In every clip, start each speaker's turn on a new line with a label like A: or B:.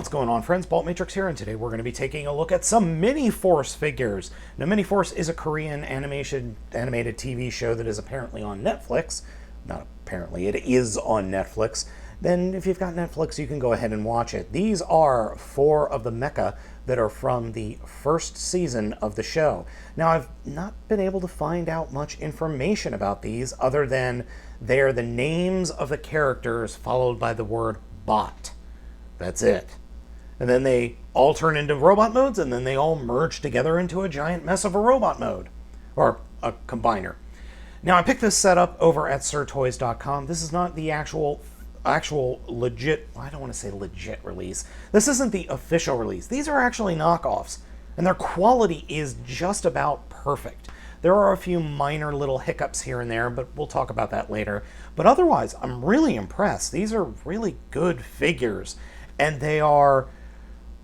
A: What's going on, friends? Baltmatrix here, and today we're going to be taking a look at some Miniforce figures. Now, Miniforce is a Korean animated TV show that is apparently on Netflix. Not apparently, it is on Netflix. Then, if you've got Netflix, you can go ahead and watch it. These are 4 of the mecha that are from the first season of the show. Now, I've not been able to find out much information about these other than they're the names of the characters followed by the word bot. That's it. And then they all turn into robot modes, and then they all merge together into a giant mess of a robot mode. Or a combiner. Now, I picked this set up over at sirtoys.com. This is not the actual legit, I don't want to say legit release. This isn't the official release. These are actually knockoffs. And their quality is just about perfect. There are a few minor little hiccups here and there, but we'll talk about that later. But otherwise, I'm really impressed. These are really good figures. And they are,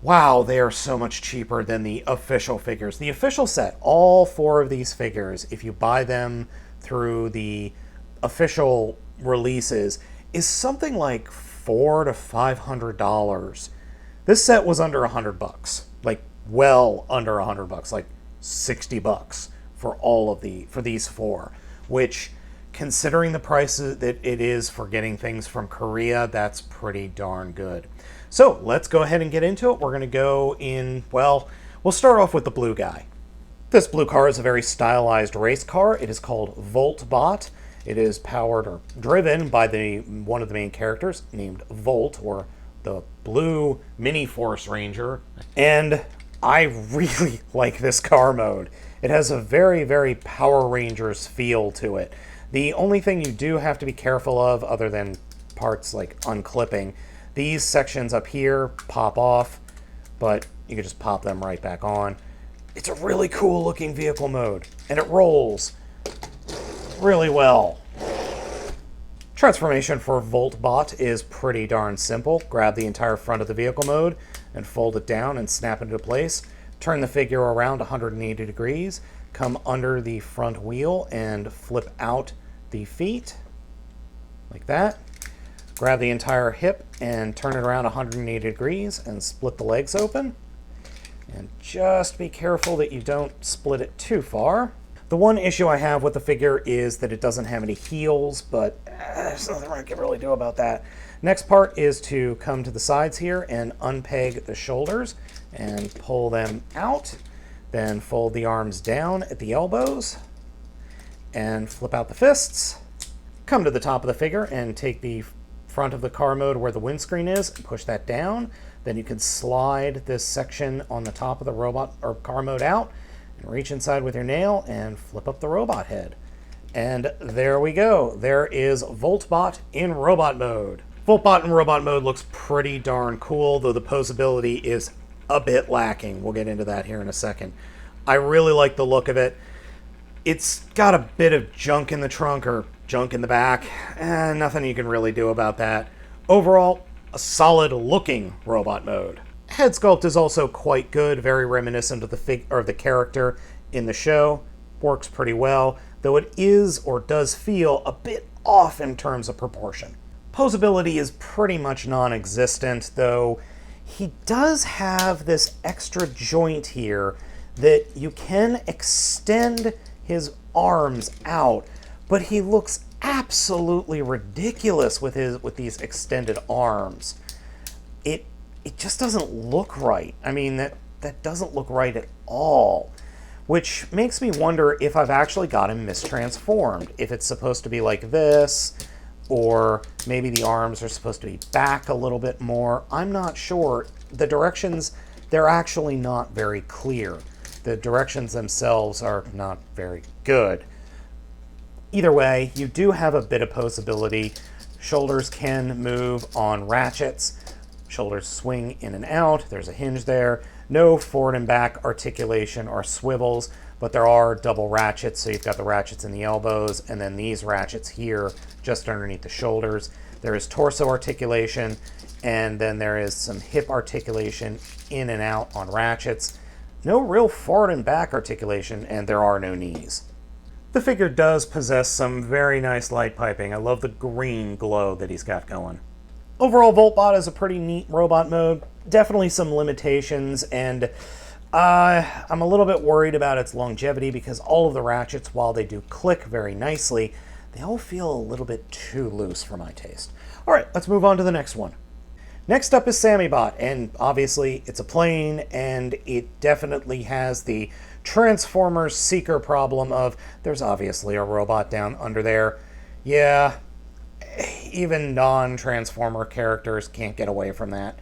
A: wow, they are so much cheaper than the official figures. The official set, all 4 of these figures, if you buy them through the official releases, is something like $400 to $500. This set was under $100, like well under $100, like $60 for these 4, which, considering the prices that it is for getting things from Korea, that's pretty darn good. So let's go ahead and get into it. We're going to go in, well, we'll start off with the blue guy. This blue car is a very stylized race car. It is called Bot. It is powered or driven by one of the main characters named Volt, or the blue Miniforce Ranger. And I really like this car mode. It has a very, very Power Rangers feel to it. The only thing you do have to be careful of, other than parts like unclipping, these sections up here pop off, but you can just pop them right back on. It's a really cool looking vehicle mode, and it rolls really well. Transformation for Bot is pretty darn simple. Grab the entire front of the vehicle mode and fold it down and snap it into place. Turn the figure around 180 degrees, come under the front wheel and flip out the feet like that. Grab the entire hip and turn it around 180 degrees and split the legs open. And just be careful that you don't split it too far. The one issue I have with the figure is that it doesn't have any heels, but there's nothing I can really do about that. Next part is to come to the sides here and unpeg the shoulders and pull them out. Then fold the arms down at the elbows and flip out the fists. Come to the top of the figure and take the front of the car mode where the windscreen is and push that down. Then you can slide this section on the top of the robot or car mode out and reach inside with your nail and flip up the robot head. And there we go. There is Bot in robot mode. Bot in robot mode looks pretty darn cool, though the poseability is a bit lacking. We'll get into that here in a second. I really like the look of it. It's got a bit of junk in the trunk or junk in the back. Nothing you can really do about that. Overall, a solid looking robot mode. Head sculpt is also quite good, very reminiscent of the character in the show. Works pretty well, though it is or does feel a bit off in terms of proportion. Poseability is pretty much non-existent, though he does have this extra joint here that you can extend his arms out, but he looks absolutely ridiculous with these extended arms. It just doesn't look right. I mean, that doesn't look right at all, which makes me wonder if I've actually got him mistransformed. If it's supposed to be like this, or maybe the arms are supposed to be back a little bit more. I'm not sure. The directions, they're actually not very clear. The directions themselves are not very good. Either way, you do have a bit of poseability. Shoulders can move on ratchets. Shoulders swing in and out. There's a hinge there. No forward and back articulation or swivels, but there are double ratchets. So you've got the ratchets in the elbows and then these ratchets here just underneath the shoulders. There is torso articulation, and then there is some hip articulation in and out on ratchets. No real forward and back articulation, and there are no knees. The figure does possess some very nice light piping. I love the green glow that he's got going. Overall, Voltbot is a pretty neat robot mode. Definitely some limitations, and I'm a little bit worried about its longevity because all of the ratchets, while they do click very nicely, they all feel a little bit too loose for my taste. All right, let's move on to the next one. Next up is Sami Bot, and obviously it's a plane, and it definitely has the Transformers Seeker problem of there's obviously a robot down under there. Yeah, even non-Transformer characters can't get away from that.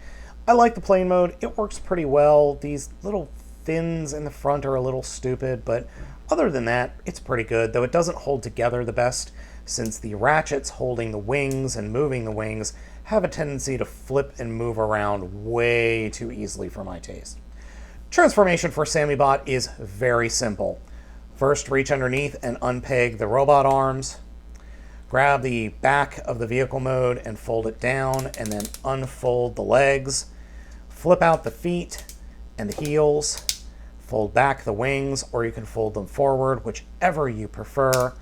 A: I like the plane mode. It works pretty well. These little fins in the front are a little stupid, but other than that, it's pretty good, though it doesn't hold together the best since the ratchets holding the wings and moving the wings have a tendency to flip and move around way too easily for my taste. Transformation for Sami Bot is very simple. First, reach underneath and unpeg the robot arms. Grab the back of the vehicle mode and fold it down, and then unfold the legs. Flip out the feet and the heels. Fold back the wings, or you can fold them forward, whichever you prefer.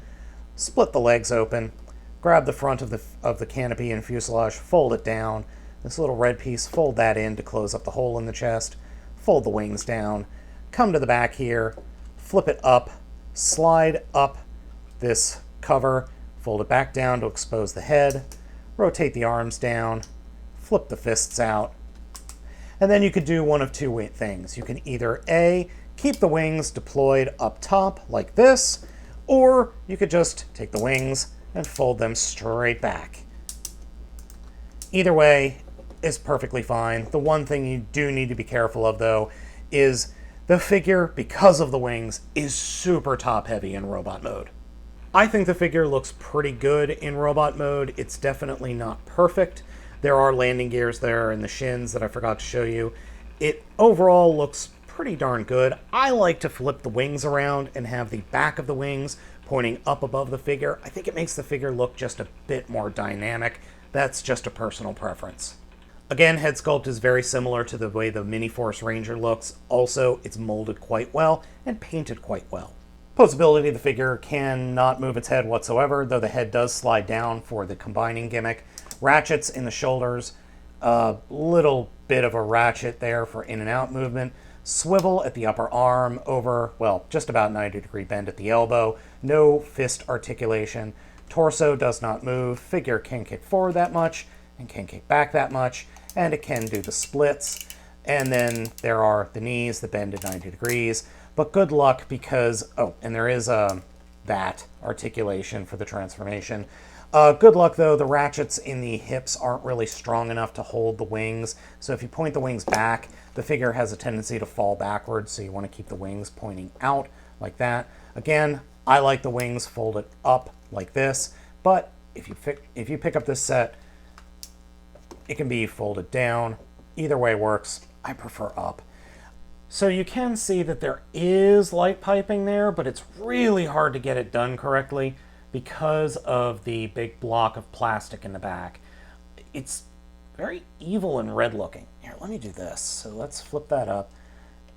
A: Split the legs open. Grab the front of the canopy and fuselage, fold it down. This little red piece, fold that in to close up the hole in the chest. Fold the wings down. Come to the back here, flip it up, slide up this cover, fold it back down to expose the head, rotate the arms down, flip the fists out, and then you could do one of two things. You can either A, keep the wings deployed up top like this, or you could just take the wings and fold them straight back. Either way is perfectly fine. The one thing you do need to be careful of, though, is the figure, because of the wings, is super top-heavy in robot mode. I think the figure looks pretty good in robot mode. It's definitely not perfect. There are landing gears there in the shins that I forgot to show you. It overall looks pretty darn good. I like to flip the wings around and have the back of the wings pointing up above the figure. I think it makes the figure look just a bit more dynamic. That's just a personal preference. Again, head sculpt is very similar to the way the Miniforce Ranger looks. Also, it's molded quite well and painted quite well. Poseability, the figure cannot move its head whatsoever, though the head does slide down for the combining gimmick. Ratchets in the shoulders, a little bit of a ratchet there for in and out movement. Swivel at the upper arm over, well, just about 90-degree bend at the elbow. No fist articulation. Torso does not move. Figure can kick forward that much and can kick back that much, and it can do the splits. And then there are the knees that bend at 90 degrees. But good luck because, oh, and there is that articulation for the transformation. Good luck though, the ratchets in the hips aren't really strong enough to hold the wings. So if you point the wings back, the figure has a tendency to fall backwards. So you want to keep the wings pointing out like that. Again, I like the wings folded up like this. But if you pick up this set, it can be folded down. Either way works. I prefer up. So you can see that there is light piping there, but it's really hard to get it done correctly because of the big block of plastic in the back. It's very evil and red looking. Here, let me do this. So let's flip that up.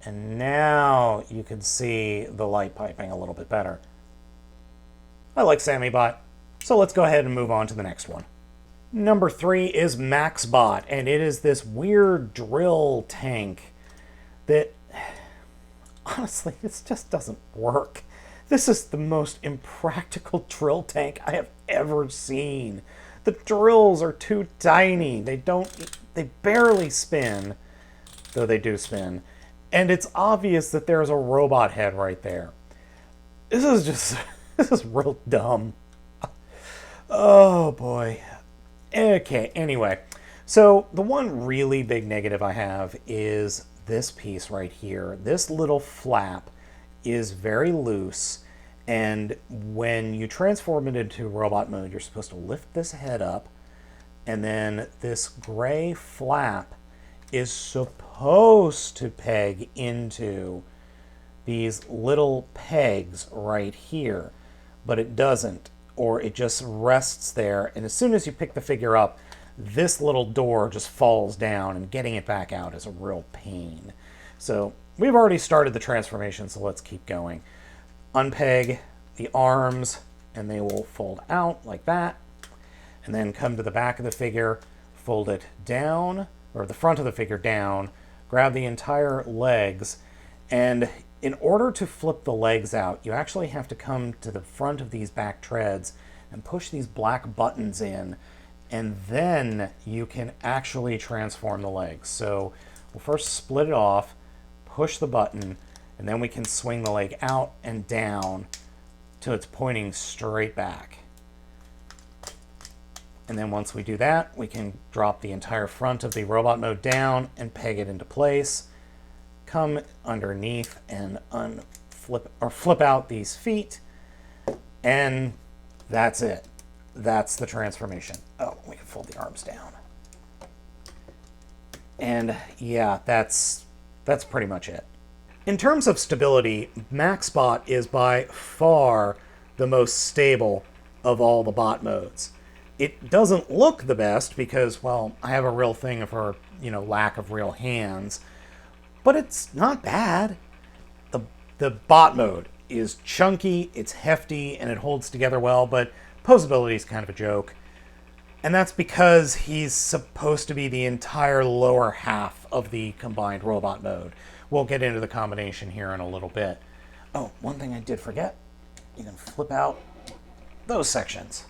A: And now you can see the light piping a little bit better. I like Sami Bot, so let's go ahead and move on to the next one. Number 3 is Max Bot, and it is this weird drill tank that, honestly, this just doesn't work. This is the most impractical drill tank I have ever seen. The drills are too tiny. They barely spin, though they do spin. And it's obvious that there's a robot head right there. This is real dumb. Oh boy. Okay, anyway. So the one really big negative I have is this piece right here. This little flap is very loose, and when you transform it into robot mode, you're supposed to lift this head up, and then this gray flap is supposed to peg into these little pegs right here, but it doesn't, or it just rests there, and as soon as you pick the figure up, this little door just falls down, and getting it back out is a real pain. So we've already started the transformation, so let's keep going. Unpeg the arms, and they will fold out like that, and then come to the back of the figure, fold it down, or the front of the figure down, grab the entire legs, and in order to flip the legs out, you actually have to come to the front of these back treads and push these black buttons in, and then you can actually transform the legs. So we'll first split it off, push the button, and then we can swing the leg out and down till it's pointing straight back. And then once we do that, we can drop the entire front of the robot mode down and peg it into place. Come underneath and flip out these feet, and that's it. That's the transformation. Oh, we can fold the arms down. And yeah, that's pretty much it. In terms of stability, MaxBot is by far the most stable of all the bot modes. It doesn't look the best because, well, I have a real thing for, lack of real hands, but it's not bad. The bot mode is chunky, it's hefty, and it holds together well, but Poseability is kind of a joke. And that's because he's supposed to be the entire lower half of the combined robot mode. We'll get into the combination here in a little bit. Oh, one thing I did forget. You can flip out those sections.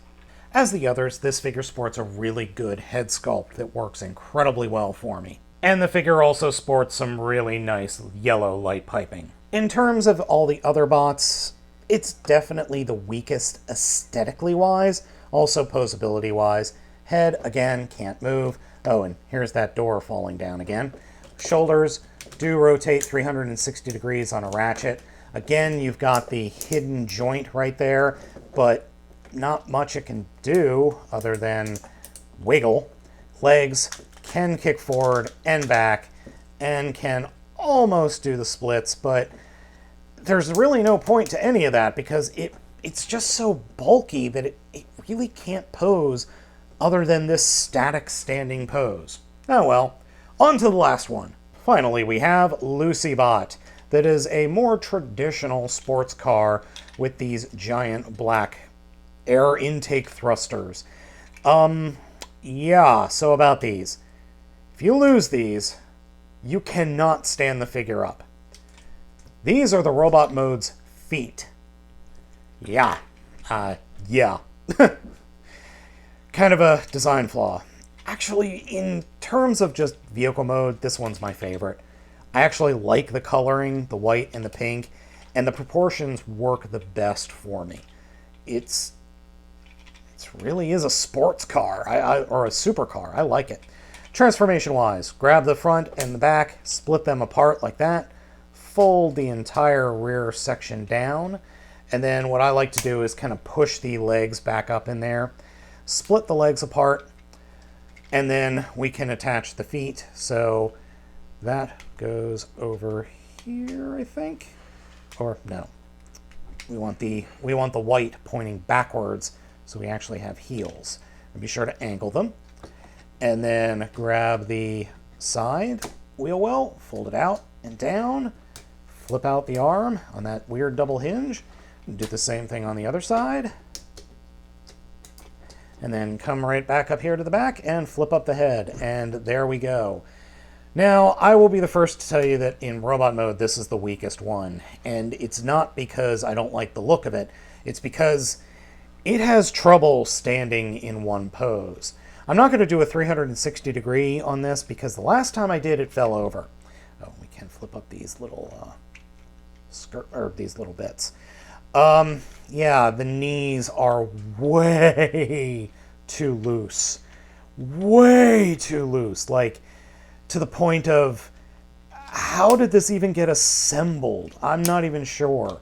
A: As the others, this figure sports a really good head sculpt that works incredibly well for me. And the figure also sports some really nice yellow light piping. In terms of all the other bots, it's definitely the weakest aesthetically wise, also posability wise. Head, again, can't move. Oh, and here's that door falling down again. Shoulders do rotate 360 degrees on a ratchet. Again, you've got the hidden joint right there, but not much it can do other than wiggle. Legs can kick forward and back and can almost do the splits, but there's really no point to any of that because it's just so bulky that it really can't pose other than this static standing pose. Oh well, on to the last one. Finally, we have Lucy Bot. That is a more traditional sports car with these giant black air intake thrusters. Yeah, so about these. If you lose these, you cannot stand the figure up. These are the robot mode's feet. Yeah. Yeah. Kind of a design flaw. Actually, in terms of just vehicle mode, this one's my favorite. I actually like the coloring, the white and the pink, and the proportions work the best for me. It really is a sports car, or a supercar. I like it. Transformation-wise, grab the front and the back, split them apart like that, fold the entire rear section down, and then what I like to do is kind of push the legs back up in there, split the legs apart, and then we can attach the feet. So that goes over here, I think. Or no. We want the white pointing backwards, so we actually have heels. And be sure to angle them. And then grab the side wheel well, fold it out and down, flip out the arm on that weird double hinge, and do the same thing on the other side. And then come right back up here to the back and flip up the head, and there we go. Now, I will be the first to tell you that in robot mode, this is the weakest one. And it's not because I don't like the look of it. It's because it has trouble standing in one pose. I'm not going to do a 360 degree on this because the last time I did, it fell over. Oh, we can flip up these little these little bits. Yeah, the knees are way too loose. Way too loose. Like, to the point of, how did this even get assembled? I'm not even sure.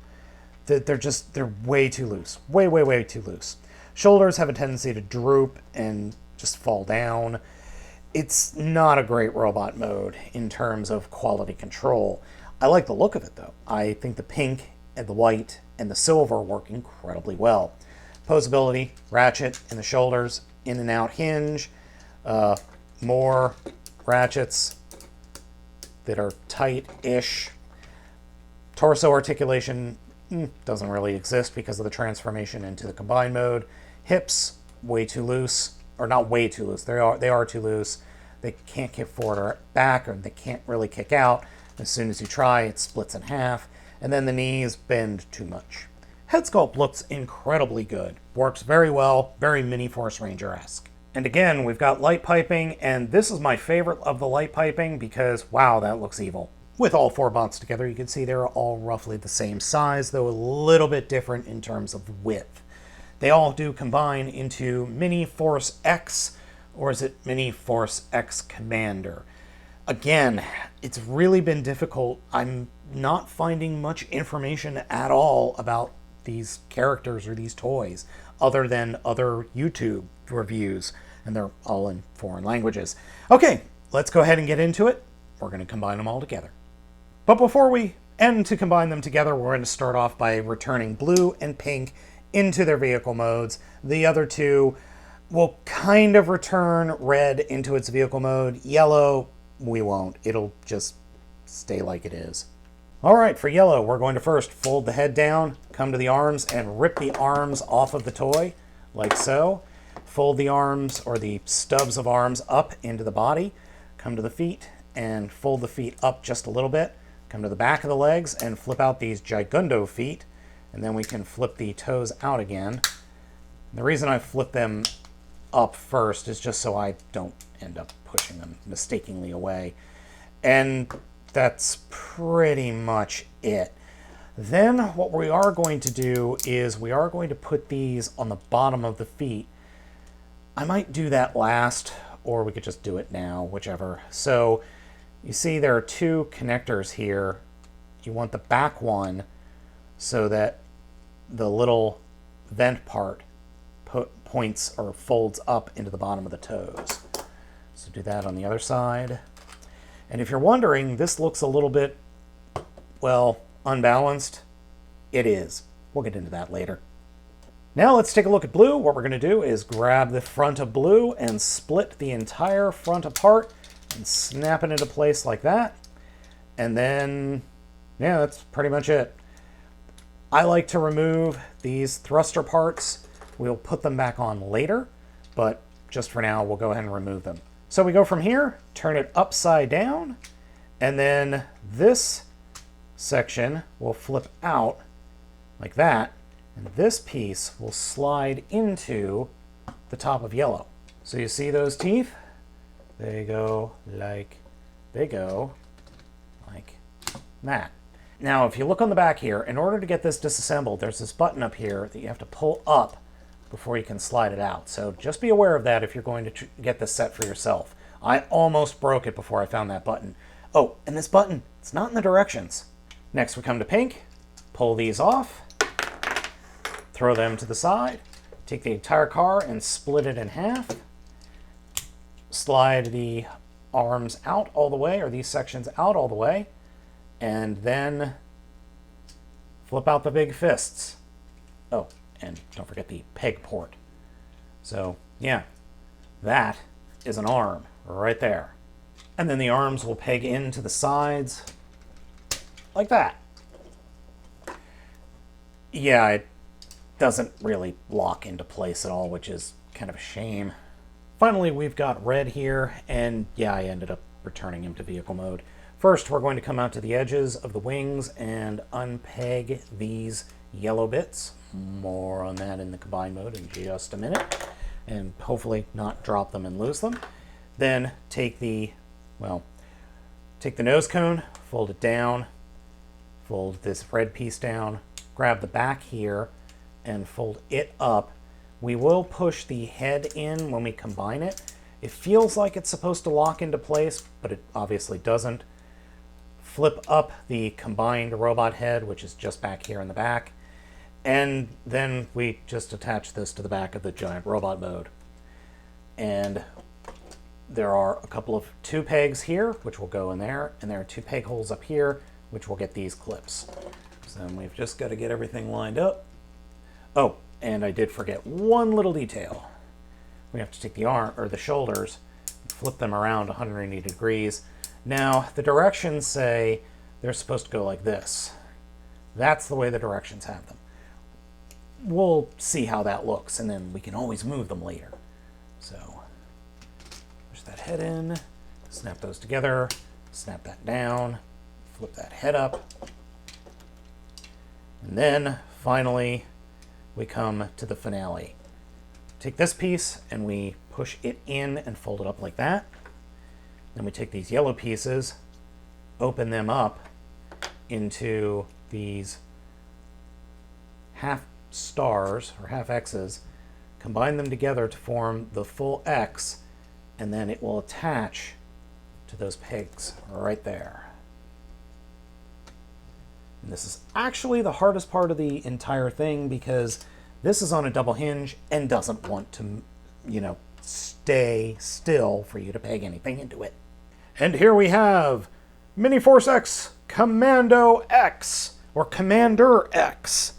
A: They're way too loose. Way, way, way too loose. Shoulders have a tendency to droop and just fall down. It's not a great robot mode in terms of quality control. I like the look of it, though. I think the pink and the white and the silver work incredibly well. Poseability, ratchet in the shoulders, in and out hinge, more ratchets that are tight-ish. Torso articulation doesn't really exist because of the transformation into the combined mode. Hips, way too loose. or not way too loose. They are too loose. They can't kick forward or back, or they can't really kick out. As soon as you try, it splits in half, and then the knees bend too much. Head sculpt looks incredibly good. Works very well, very Miniforce Ranger-esque. And again, we've got light piping, and this is my favorite of the light piping because, wow, that looks evil. With all 4 bots together, you can see they're all roughly the same size, though a little bit different in terms of width. They all do combine into Miniforce X, or is it Miniforce X Commander? Again, it's really been difficult. I'm not finding much information at all about these characters or these toys, other than other YouTube reviews, and they're all in foreign languages. Okay, let's go ahead and get into it. We're going to combine them all together. But before we end to combine them together, we're going to start off by returning blue and pink into their vehicle modes. The other two will kind of return red into its vehicle mode. Yellow, we won't. It'll just stay like it is. All right, for yellow, we're going to first fold the head down, come to the arms, and rip the arms off of the toy, like so. Fold the arms, or the stubs of arms, up into the body. Come to the feet, and fold the feet up just a little bit. Come to the back of the legs, and flip out these gigundo feet, and then we can flip the toes out again. The reason I flip them up first is just so I don't end up pushing them mistakenly away. And that's pretty much it. Then what we are going to do is we are going to put these on the bottom of the feet. I might do that last, or we could just do it now, whichever. So you see there are 2 connectors here. You want the back one so that the little vent part points or folds up into the bottom of the toes. So do that on the other side. And if you're wondering, this looks a little bit, well, unbalanced. It is. We'll get into that later. Now let's take a look at blue. What we're going to do is grab the front of blue and split the entire front apart and snap it into place like that. And then, yeah, that's pretty much it. I like to remove these thruster parts. We'll put them back on later, but just for now, we'll go ahead and remove them. So we go from here, turn it upside down, and then this section will flip out like that, and this piece will slide into the top of yellow. So you see those teeth? They go like that. Now, if you look on the back here, in order to get this disassembled, there's this button up here that you have to pull up before you can slide it out. So just be aware of that if you're going to get this set for yourself. I almost broke it before I found that button. Oh, and this button, it's not in the directions. Next we come to pink, pull these off, throw them to the side, take the entire car and split it in half, slide the arms out all the way, or these sections out all the way, and then flip out the big fists. Oh, and don't forget the peg port. So, yeah, that is an arm right there. And then the arms will peg into the sides like that. Yeah, it doesn't really lock into place at all, which is kind of a shame. Finally, we've got red here, and yeah, I ended up returning him to vehicle mode. First, we're going to come out to the edges of the wings and unpeg these yellow bits. More on that in the combine mode in just a minute, and hopefully not drop them and lose them. Then take the nose cone, fold it down, fold this red piece down, grab the back here, and fold it up. We will push the head in when we combine it. It feels like it's supposed to lock into place, but it obviously doesn't. Flip up the combined robot head, which is just back here in the back, and then we just attach this to the back of the giant robot mode. And there are two pegs here, which will go in there, and there are 2 peg holes up here, which will get these clips. So then we've just got to get everything lined up. Oh, and I did forget one little detail. We have to take the arm, or the shoulders, and flip them around 180 degrees. Now, the directions say they're supposed to go like this. That's the way the directions have them. We'll see how that looks, and then we can always move them later. So push that head in, snap those together, snap that down, flip that head up. And then finally we come to the finale. Take this piece and we push it in and fold it up like that. Then we take these yellow pieces, open them up into these half stars or half X's, combine them together to form the full X, and then it will attach to those pegs right there. And this is actually the hardest part of the entire thing because this is on a double hinge and doesn't want to, stay still for you to peg anything into it. And here we have Miniforce X Commando X, or Commander X.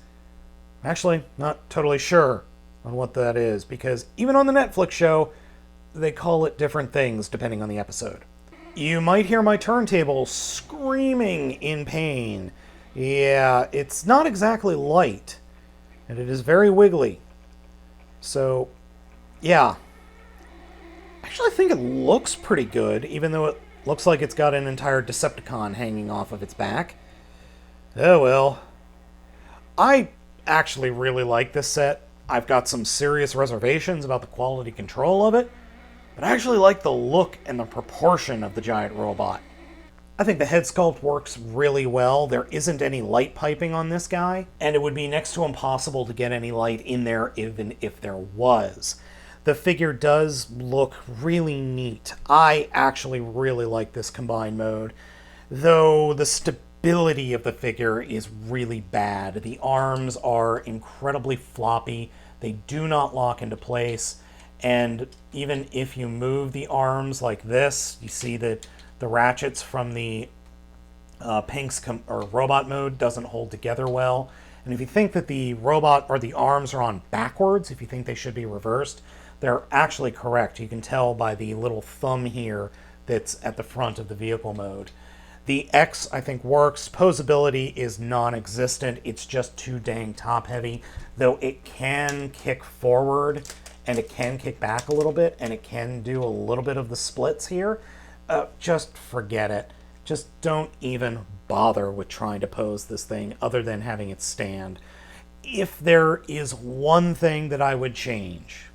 A: Actually, not totally sure on what that is, because even on the Netflix show, they call it different things depending on the episode. You might hear my turntable screaming in pain. Yeah, it's not exactly light, and it is very wiggly. So, yeah. Actually, I think it looks pretty good, even though it looks like it's got an entire Decepticon hanging off of its back. Oh well. I actually really like this set. I've got some serious reservations about the quality control of it, but I actually like the look and the proportion of the giant robot. I think the head sculpt works really well. There isn't any light piping on this guy, and it would be next to impossible to get any light in there even if there was. The figure does look really neat. I actually really like this combined mode, though the stability of the figure is really bad. The arms are incredibly floppy. They do not lock into place, and even if you move the arms like this, you see that the ratchets from the Pink's robot mode doesn't hold together well. And if you think that the robot or the arms are on backwards, if you think they should be reversed, they're actually correct. You can tell by the little thumb here that's at the front of the vehicle mode. The X, I think, works. Poseability is non-existent. It's just too dang top-heavy, though it can kick forward, and it can kick back a little bit, and it can do a little bit of the splits here. Just forget it. Just don't even bother with trying to pose this thing other than having it stand. If there is one thing that I would change,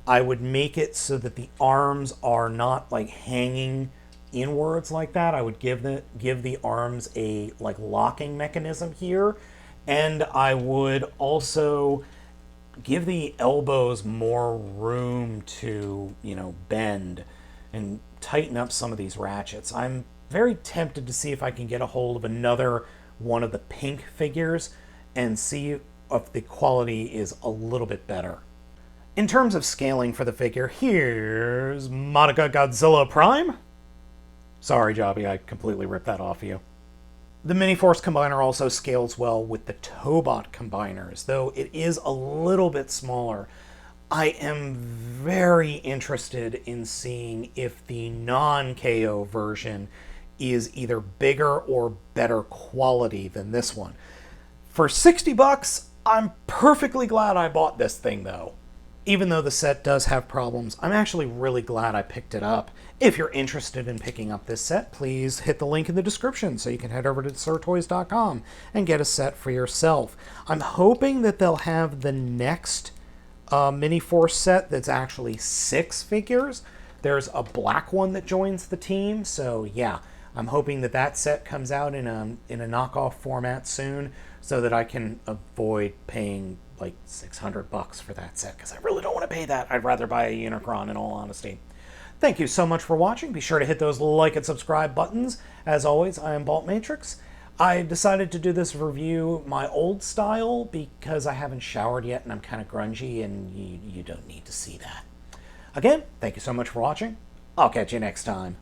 A: I would make it so that the arms are not like hanging inwards like that. I would give the arms a like locking mechanism here, and I would also give the elbows more room to, bend and tighten up some of these ratchets. I'm very tempted to see if I can get a hold of another one of the Pink figures and see if the quality is a little bit better. In terms of scaling for the figure, here's Monica Godzilla Prime. Sorry, Jobby, I completely ripped that off of you. The Miniforce Combiner also scales well with the Tobot combiners, though it is a little bit smaller. I am very interested in seeing if the non-KO version is either bigger or better quality than this one. For $60, I'm perfectly glad I bought this thing, though. Even though the set does have problems, I'm actually really glad I picked it up. If you're interested in picking up this set, please hit the link in the description so you can head over to sirtoys.com and get a set for yourself. I'm hoping that they'll have the next Miniforce set that's actually 6 figures. There's a black one that joins the team, so yeah, I'm hoping that that set comes out in a knockoff format soon so that I can avoid paying like $600 for that set, because I really don't want to pay that. I'd rather buy a Unicron, in all honesty. Thank you so much for watching. Be sure to hit those like and subscribe buttons. As always, I am Baltmatrix. I decided to do this review my old style because I haven't showered yet and I'm kind of grungy, and you don't need to see that. Again, thank you so much for watching. I'll catch you next time.